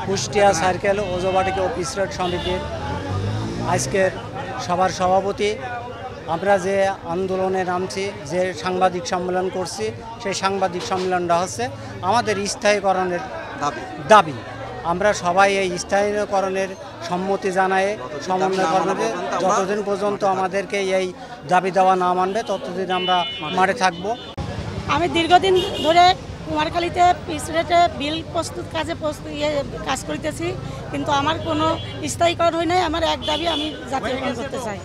Kushtia circle ওজোবাটিকা ও পিসরেট সমিতির আজকের সভার সভাপতি। আমরা যে আন্দোলনে নামছি, যে সাংবাদিক সম্মেলন করছি, সেই সাংবাদিক সম্মেলনটা হচ্ছে আমাদের স্থায়ীকরণের দাবি। আমরা সবাই এই স্থায়ীকরণের সম্মতি জানাই, সমন্বয় করবে। যতদিন পর্যন্ত আমাদেরকে এই দাবি দেওয়া না মানবে ততদিন আমরা মাঠে থাকব। আমি দীর্ঘদিন ধরে কুমারখালীতে পিসরেটে বিল প্রস্তুত কাজ করিতেছি, কিন্তু আমার কোনো স্থায়ীকরণ হয় নাই। আমার এক দাবি, আমি জাতীয়করণ করতে চাই।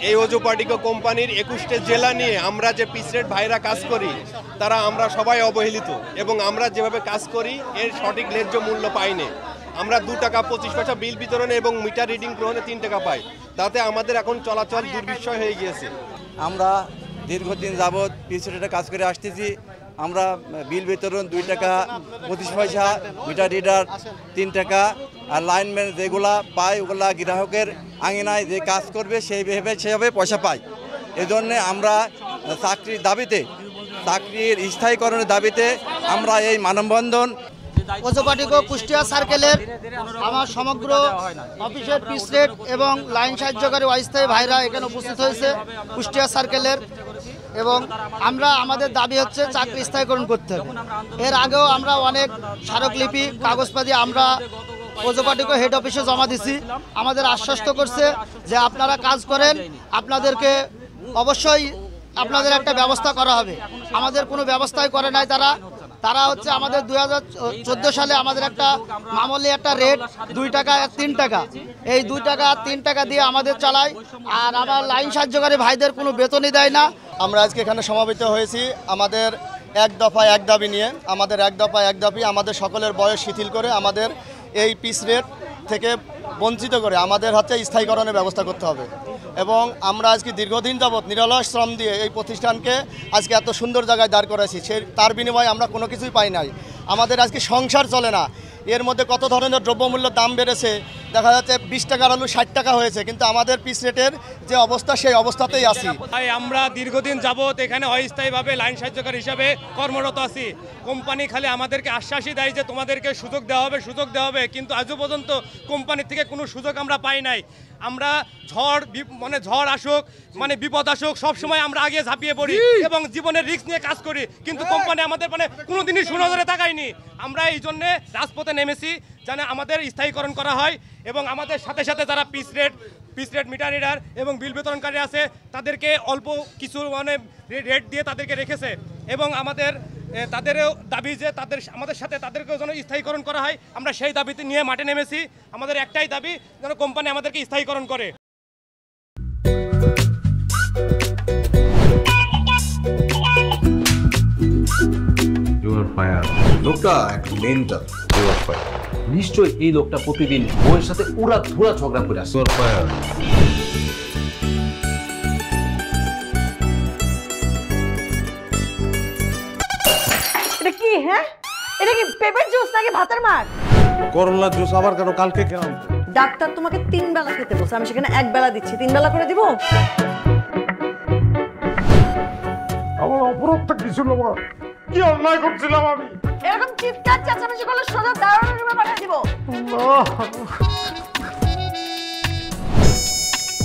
এই ওজোপাটিকো কোম্পানির 21টে জেলা নিয়ে আমরা যে পিসরেট ভাইরা কাজ করি, আমরা সবাই অবহেলিত এবং আমরা যেভাবে কাজ করি এর সঠিক ন্যায্য মূল্য পাইনি। আমরা 2 টাকা 25 পয়সা বিল বিতরণে এবং মিটার রিডিং গ্রহণে 3 টাকা পাই। তাতে আমাদের এখন চলাচল দুর্বিষয় হয়ে গিয়েছে। আমরা দীর্ঘদিন যাবৎ পিসরেটে কাজ করে আসতেছি। আমরা বিল বিতরণ 2 টাকা 25 পয়সা, মিটার রিডার 3 টাকা, আর লাইনম্যান যেগুলা পায় ওগুলা গ্রাহকের আঙিনায় যে কাজ করবে সেভাবে পয়সা পায়। এজন্যে আমরা চাকরির দাবিতে, চাকরির স্থায়ীকরণের দাবিতে আমরা এই মানববন্ধন। ওজোপাটিকো কুষ্টিয়া সার্কেলের আমার সমগ্র অফিসের পিসরেট এবং লাইন সাহায্যকারী অস্থায়ী ভাইরা এখানে উপস্থিত হয়েছে কুষ্টিয়া সার্কেলের, এবং আমরা আমাদের দাবি হচ্ছে চাকরি স্থায়ীকরণ করতে হবে। এর আগেও আমরা অনেক স্মারকলিপি কাগজপাতি আমরা ওজোপাটিকো হেড অফিসে জমা দিছি। আমাদের আশ্বস্ত করছে যে আপনারা কাজ করেন, আপনাদেরকে অবশ্যই আপনাদের একটা ব্যবস্থা করা হবে। আমাদের কোনো ব্যবস্থাই করে নাই তারা হচ্ছে আমাদের 2014 সালে আমাদের একটা মামুলি একটা রেট 2 টাকা 3 টাকা, এই 2 টাকা 3 টাকা দিয়ে আমাদের চালায়, আর আমার লাইন সাহায্যকারী ভাইদের কোনো বেতনই দেয় না। আমরা আজকে এখানে সমাবেত হয়েছি আমাদের এক দফা এক দাবি নিয়ে। আমাদের এক দফা এক দাবি আমাদের সকলের বয়স শিথিল করে আমাদের এই পিস রেট থেকে বঞ্চিত করে আমাদের হচ্ছে স্থায়ীকরণের ব্যবস্থা করতে হবে। এবং আমরা আজকে দীর্ঘদিন যাবৎ নিরলস শ্রম দিয়ে এই প্রতিষ্ঠানকে আজকে এত সুন্দর জায়গায় দাঁড় করেছি, তার বিনিময়ে আমরা কোনো কিছুই পাই নাই। আমাদের আজকে সংসার চলে না। এর মধ্যে কত ধরনের দ্রব্যমূল্যের দাম বেড়েছে, দেখা যাচ্ছে 20 টাকার আলু 60 টাকা হয়েছে, কিন্তু আমাদের পিস রেটের যে অবস্থা সেই অবস্থাতেই আছি। আমরা দীর্ঘদিন যাবৎ এখানে অস্থায়ীভাবে লাইন সাহায্যকারী হিসাবে কর্মরত আছি। কোম্পানি খালি আমাদেরকে আশ্বাসই দেয় যে তোমাদেরকে সুযোগ দেওয়া হবে, কিন্তু আজও পর্যন্ত কোম্পানি থেকে কোনো সুযোগ আমরা পাই নাই। আমরা ঝড় আসুক, বিপদ আসুক, সবসময় আমরা আগে ঝাঁপিয়ে পড়ি এবং জীবনের রিস্ক নিয়ে কাজ করি, কিন্তু কোম্পানি আমাদের কোনোদিনই সুনজরে তাকায়নি। আমরা এই জন্যে রাজপথে নেমেছি যেন আমাদের স্থায়ীকরণ করা হয়, এবং আমাদের সাথে সাথে যারা পিস রেট মিটার রিডার এবং বিল বিতরণকারী আছে তাদেরকে অল্প কিছু রেট দিয়ে তাদেরকে রেখেছে, এবং তাদেরও দাবি যে আমাদের সাথে তাদেরকেও যেন স্থায়ীকরণ করা হয়। আমরা সেই দাবিতে নিয়ে মাঠে নেমেছি। আমাদের একটাই দাবি, যেন কোম্পানি আমাদেরকে স্থায়ীকরণ করে। লোকটা একটু মেন্টাল। নিশ্চয়ই এই লোকটা প্রতিদিন বউয়ের সাথে উড়াধুরা ঝগড়া করে আসে। এটা কি? হ্যাঁ, এটা কি পেঁপের জুস নাকি ভাতের মার? করলার জুস আবার কেন? কালকে কেন? ডাক্তার তোমাকে 3 বেলা খেতে বলছে, আমি সেখানে 1 বেলা দিচ্ছি, 3 বেলা করে দিব। আমার অপরাধটা কি ছিল? কি অন্যায় করছিলাম আমি? এরকম চিৎকার চেঁচামেচি করলে সোজা দারোয়ানের রুমে পাঠিয়ে দিব।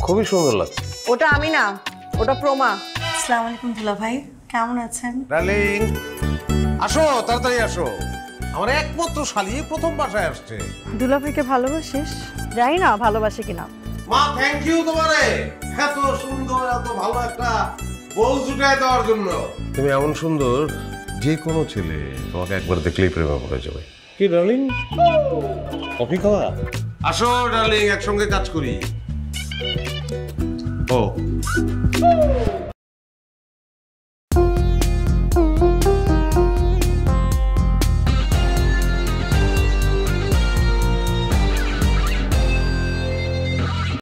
খুবই সুন্দর লাগছে। ওটা আমি না, ওটা প্রমা। আসসালামু আলাইকুম দুলা ভাই, কেমন আছেন? ডার্লিং, আসো, তাড়াতাড়ি আসো। আমার একমাত্র শালি প্রথম বাসায় আসছে। দুলা ভাইকে ভালোবাসিস? জানি না ভালোবাসে কিনা। মা, থ্যাংক ইউ তোমারে এত সুন্দর, এত ভালো একটা বউ জুটায় দেওয়ার জন্য। তুমি এমন সুন্দর, যে কোনো ছেলে তোমাকে একবার দেখলেই প্রেমে পড়ে যাবে। কি ডার্লিং, কফি খাওয়া? আসো ডার্লিং, একসঙ্গে কাজ করি। ও